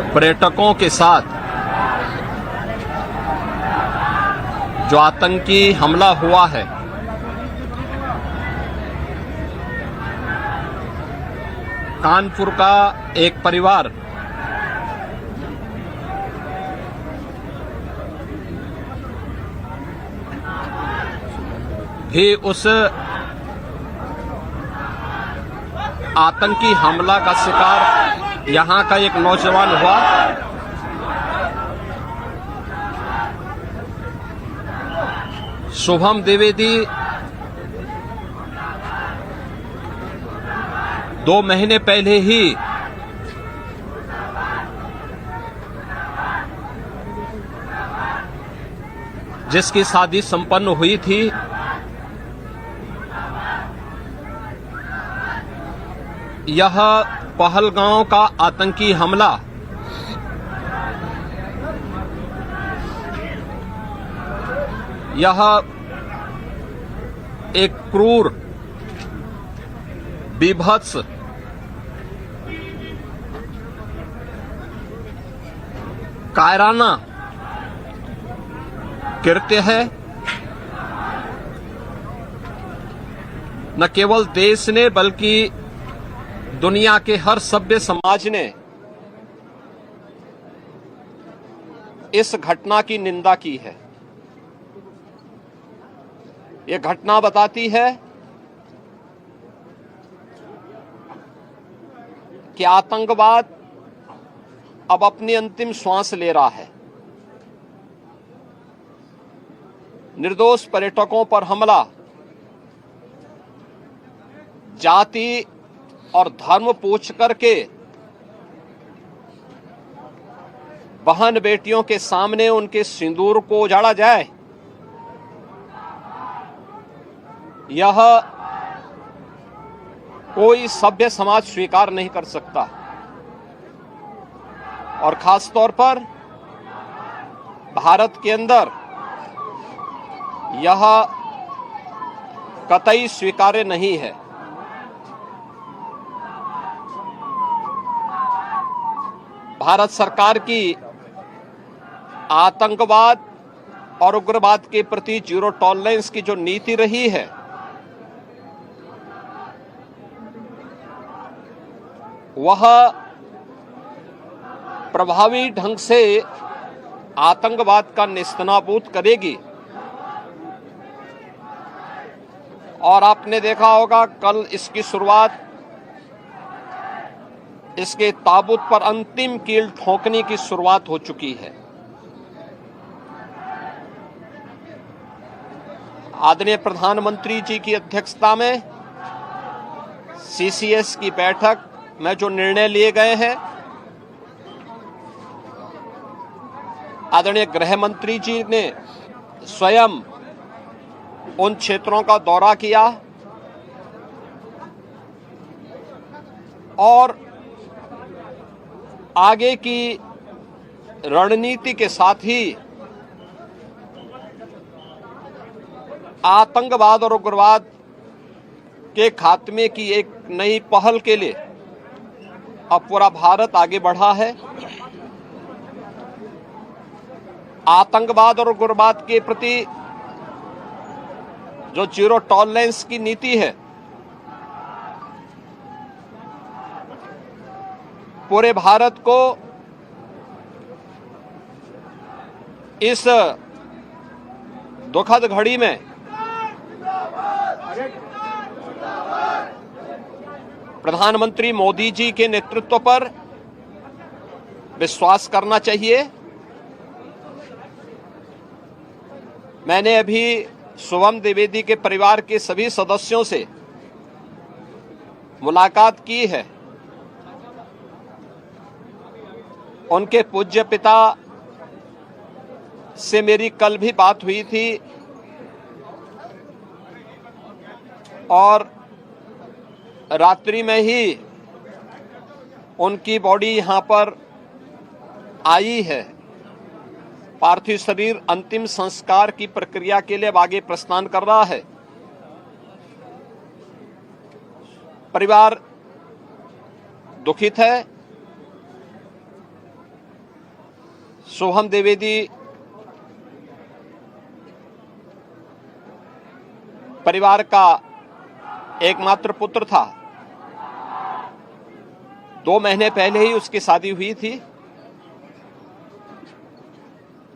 पर्यटकों के साथ जो आतंकी हमला हुआ है, कानपुर का एक परिवार भी उस आतंकी हमला का शिकार यहां का एक नौजवान हुआ। शुभम द्विवेदी 2 महीने पहले ही जिसकी शादी संपन्न हुई थी, यह पहलगांव का आतंकी हमला यह एक क्रूर, बीभत्स, कायराना कृत्य है। न केवल देश ने बल्कि दुनिया के हर सभ्य समाज ने इस घटना की निंदा की है। यह घटना बताती है कि आतंकवाद अब अपनी अंतिम श्वास ले रहा है। निर्दोष पर्यटकों पर हमला जाति और धर्म पूछ करके बहन बेटियों के सामने उनके सिंदूर को उजाड़ा जाए, यह कोई सभ्य समाज स्वीकार नहीं कर सकता। और खास तौर पर भारत के अंदर यह कतई स्वीकार्य नहीं है। भारत सरकार की आतंकवाद और उग्रवाद के प्रति जीरो टॉलरेंस की जो नीति रही है, वह प्रभावी ढंग से आतंकवाद का नेस्तनाबूद करेगी। और आपने देखा होगा, कल इसकी शुरुआत, इसके ताबूत पर अंतिम कील ठोकने की शुरुआत हो चुकी है। आदरणीय प्रधानमंत्री जी की अध्यक्षता में सीसीएस की बैठक में जो निर्णय लिए गए हैं, आदरणीय गृह मंत्री जी ने स्वयं उन क्षेत्रों का दौरा किया और आगे की रणनीति के साथ ही आतंकवाद और उग्रवाद के खात्मे की एक नई पहल के लिए अब पूरा भारत आगे बढ़ा है। आतंकवाद और उग्रवाद के प्रति जो जीरो टॉलरेंस की नीति है, पूरे भारत को इस दुखद घड़ी में प्रधानमंत्री मोदी जी के नेतृत्व पर विश्वास करना चाहिए। मैंने अभी शुभम द्विवेदी के परिवार के सभी सदस्यों से मुलाकात की है। उनके पूज्य पिता से मेरी कल भी बात हुई थी और रात्रि में ही उनकी बॉडी यहां पर आई है। पार्थिव शरीर अंतिम संस्कार की प्रक्रिया के लिए आगे प्रस्थान कर रहा है। परिवार दुखित है। सोहम द्विवेदी परिवार का एकमात्र पुत्र था। 2 महीने पहले ही उसकी शादी हुई थी।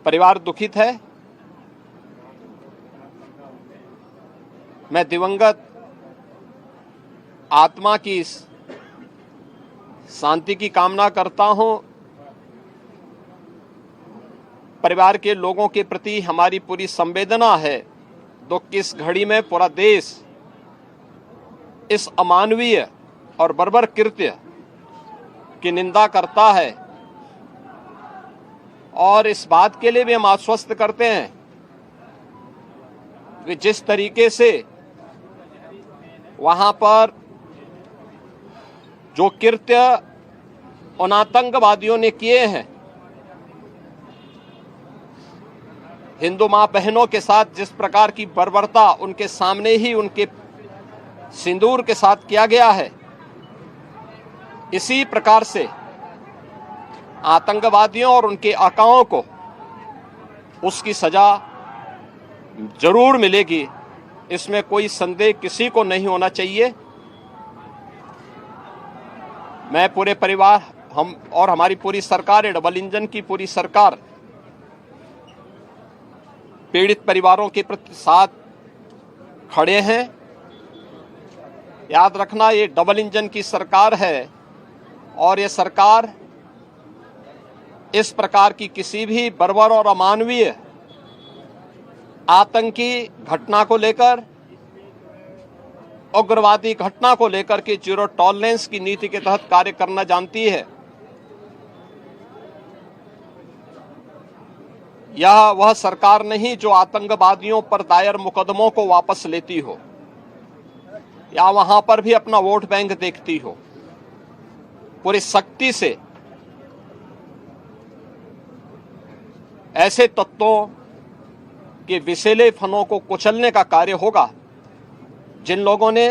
परिवार दुखित है। मैं दिवंगत आत्मा की शांति की कामना करता हूं। परिवार के लोगों के प्रति हमारी पूरी संवेदना है। दुख की इस घड़ी में पूरा देश इस अमानवीय और बर्बर कृत्य की निंदा करता है और इस बात के लिए भी हम आश्वस्त करते हैं कि जिस तरीके से वहां पर जो कृत्य उन आतंकवादियों ने किए हैं, हिंदू मां बहनों के साथ जिस प्रकार की बर्बरता उनके सामने ही उनके सिंदूर के साथ किया गया है, इसी प्रकार से आतंकवादियों और उनके आकाओं को उसकी सजा जरूर मिलेगी। इसमें कोई संदेह किसी को नहीं होना चाहिए। मैं पूरे परिवार, हम और हमारी पूरी सरकार, डबल इंजन की पूरी सरकार पीड़ित परिवारों के प्रति साथ खड़े हैं। याद रखना, ये डबल इंजन की सरकार है और ये सरकार इस प्रकार की किसी भी बर्बर और अमानवीय आतंकी घटना को लेकर, उग्रवादी घटना को लेकर के जीरो टॉलरेंस की नीति के तहत कार्य करना जानती है। यह वह सरकार नहीं जो आतंकवादियों पर दायर मुकदमों को वापस लेती हो या वहां पर भी अपना वोट बैंक देखती हो। पूरी सख्ती से ऐसे तत्वों के विषैले फनों को कुचलने का कार्य होगा जिन लोगों ने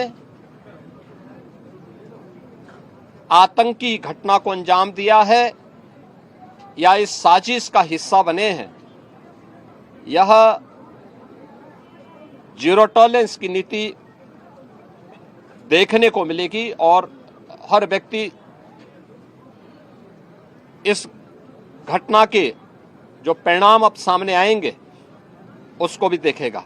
आतंकी घटना को अंजाम दिया है या इस साजिश का हिस्सा बने हैं। यह जीरो टॉलरेंस की नीति देखने को मिलेगी और हर व्यक्ति इस घटना के जो परिणाम अब सामने आएंगे उसको भी देखेगा।